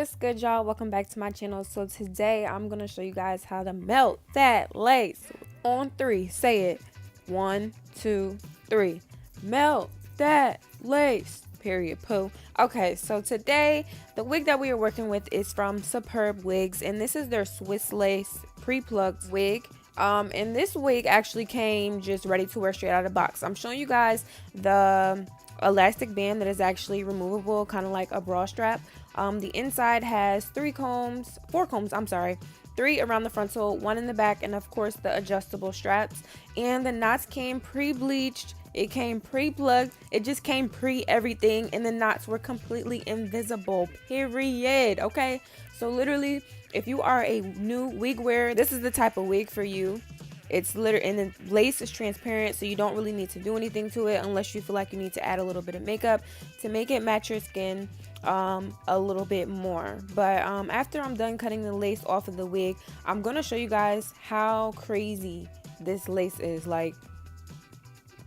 What's good, y'all? Welcome back to my channel. So today I'm gonna show you guys how to melt that lace. On three, say it. 1, 2, 3. Melt that lace. Period. Poo. Okay, so today the wig that we are working with is from Superbwigs, and this is their Swiss lace pre-plucked wig. And this wig actually came just ready to wear straight out of the box. I'm showing you guys the elastic band that is actually removable, kind of like a bra strap. The inside has four combs, I'm sorry, 3 around the frontal, 1 in the back, and of course the adjustable straps. And the knots came pre-bleached, it came pre-plugged, it just came pre-everything, and the knots were completely invisible, period. Okay, so literally, if you are a new wig wearer, this is the type of wig for you. It's literally, and the lace is transparent, so you don't really need to do anything to it unless you feel like you need to add a little bit of makeup to make it match your skin a little bit more. But after I'm done cutting the lace off of the wig, I'm gonna show you guys how crazy this lace is. Like,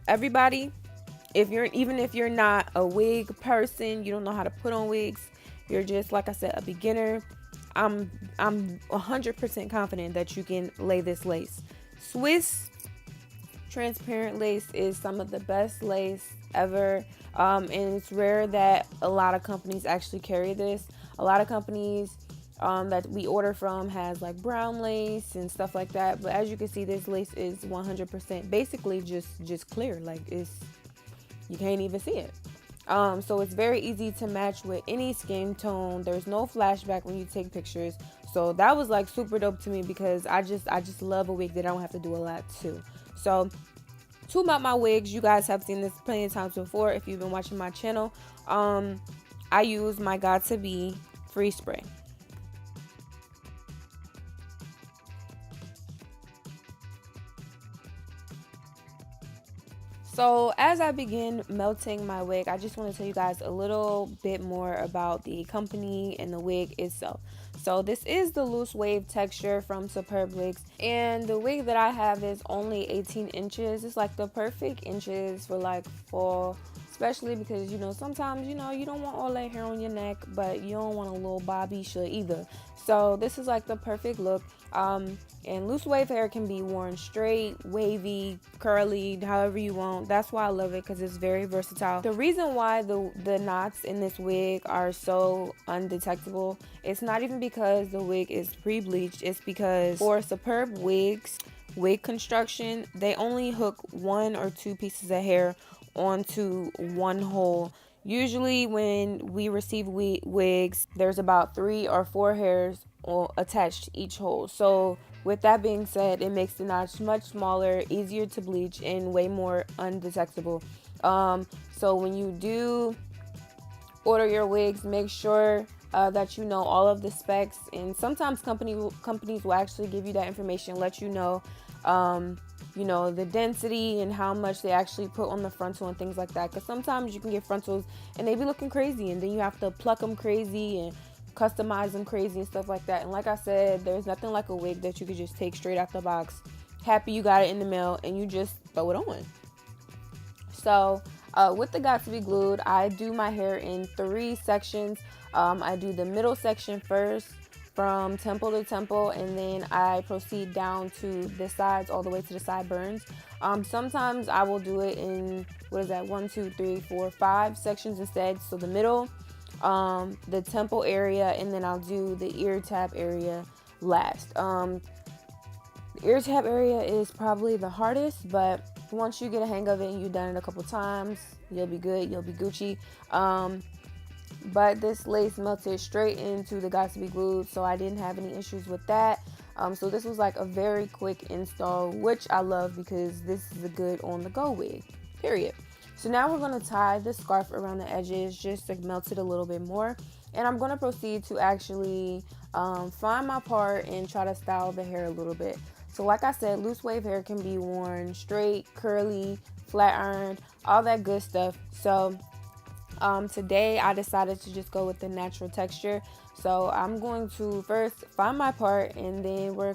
everybody, even if you're not a wig person, you don't know how to put on wigs, you're just, like I said, a beginner, I'm 100% confident that you can lay this lace. Swiss transparent lace is some of the best lace ever, and it's rare that a lot of companies actually carry this. A lot of companies that we order from has like brown lace and stuff like that, but as you can see, this lace is 100% basically just clear. Like, you can't even see it. So it's very easy to match with any skin tone. There's no flashback when you take pictures. So that was like super dope to me, because I just love a wig that I don't have to do a lot to. So to melt my wigs, you guys have seen this plenty of times before if you've been watching my channel. I use my Got To Be freeze spray. So as I begin melting my wig, I just want to tell you guys a little bit more about the company and the wig itself. So this is the loose wave texture from Superbwigs, and the wig that I have is only 18 inches. It's like the perfect inches for like fall, especially because, you know, sometimes, you know, you don't want all that hair on your neck, but you don't want a little bobby shit either. So this is like the perfect look. And loose wave hair can be worn straight, wavy, curly, however you want. That's why I love it, because it's very versatile. The reason why the knots in this wig are so undetectable, it's not even because the wig is pre-bleached. It's because for Superbwigs wig construction, they only hook 1 or 2 pieces of hair onto one hole. Usually when we receive wigs, there's about 3 or 4 hairs attached to each hole. So with that being said, it makes the knots much smaller, easier to bleach, and way more undetectable. So when you do order your wigs, make sure that you know all of the specs, and sometimes companies will actually give you that information, let you know the density and how much they actually put on the frontal and things like that, because sometimes you can get frontals and they be looking crazy, and then you have to pluck them crazy and customize them crazy and stuff like that. And like I said, there's nothing like a wig that you could just take straight out the box, happy you got it in the mail, and you just throw it on. So with the Got To Be Glued, I do my hair in 3 sections. I do the middle section first, from temple to temple, and then I proceed down to the sides, all the way to the sideburns. Sometimes I will do it in 1, 2, 3, 4, 5 sections instead. So the middle, the temple area, and then I'll do the ear tap area last. The ear tap area is probably the hardest, but once you get a hang of it and you've done it a couple times, you'll be good, you'll be Gucci. But this lace melted straight into the Got To Be Glued, so I didn't have any issues with that. So this was like a very quick install, which I love, because this is a good on-the-go wig, period. So now we're going to tie the scarf around the edges just to melt it a little bit more. And I'm going to proceed to actually find my part and try to style the hair a little bit. So like I said, loose wave hair can be worn straight, curly, flat ironed, all that good stuff. So today I decided to just go with the natural texture. So I'm going to first find my part, and then we're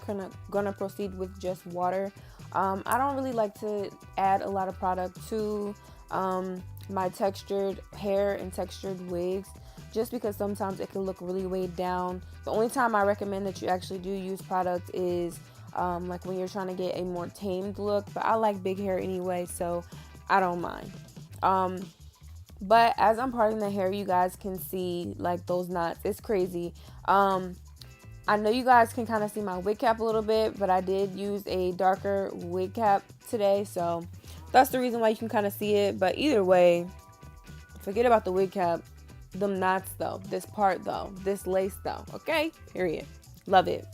gonna proceed with just water. I don't really like to add a lot of product to my textured hair and textured wigs. just because sometimes it can look really weighed down. The only time I recommend that you actually do use product is like when you're trying to get a more tamed look, but I like big hair anyway, so I don't mind. But as I'm parting the hair, you guys can see like those knots. It's crazy. I know you guys can kind of see my wig cap a little bit, but I did use a darker wig cap today, so that's the reason why you can kind of see it. But either way, forget about the wig cap. Them knots though, this part though, this lace though, okay? Period. Love it.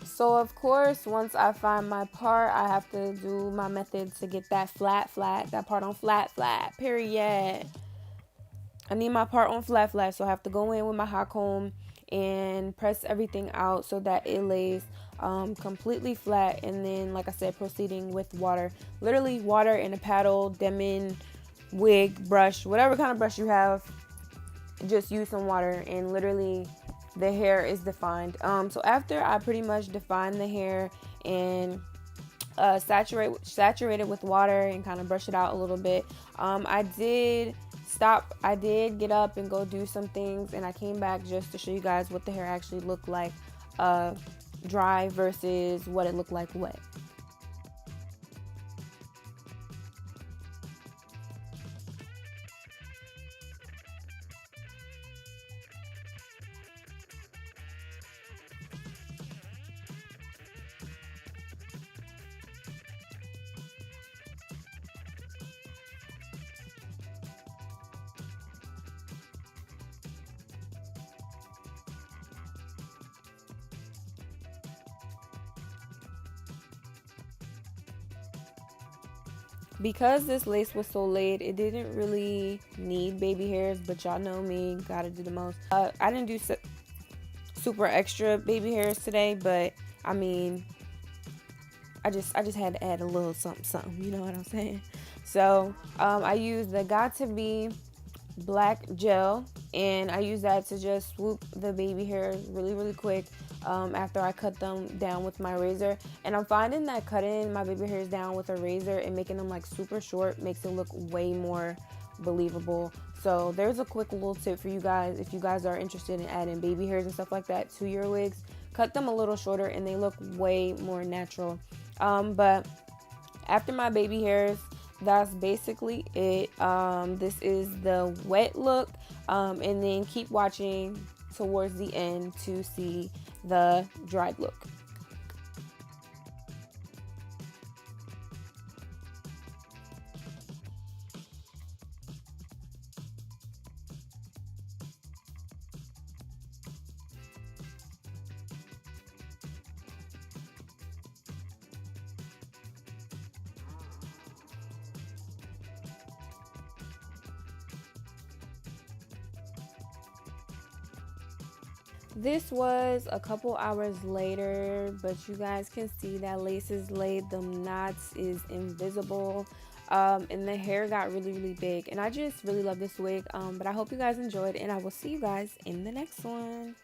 So of course, once I find my part, I have to do my method to get that flat, that part on flat, period. I need my part on flat, so I have to go in with my hot comb and press everything out so that it lays completely flat. And then, like I said, proceeding with water. Literally water and a paddle, Demon, wig, brush, whatever kind of brush you have, just use some water and literally the hair is defined. So after I pretty much define the hair and saturate it with water and kind of brush it out a little bit, I did get up and go do some things, and I came back just to show you guys what the hair actually looked like dry versus what it looked like wet. Because this lace was so laid, it didn't really need baby hairs, but y'all know me, gotta do the most. I didn't do super extra baby hairs today, but I mean, I just had to add a little something, you know what I'm saying? So I used the Got To Be black gel, and I use that to just swoop the baby hairs really quick after I cut them down with my razor. And I'm finding that cutting my baby hairs down with a razor and making them like super short makes it look way more believable. So there's a quick little tip for you guys if you guys are interested in adding baby hairs and stuff like that to your wigs. Cut them a little shorter and they look way more natural. But after my baby hairs, that's basically it. This is the wet look, and then keep watching towards the end to see the dried look. This was a couple hours later, but you guys can see that lace is laid, the knots is invisible, and the hair got really big. And I just really love this wig, but I hope you guys enjoyed, and I will see you guys in the next one.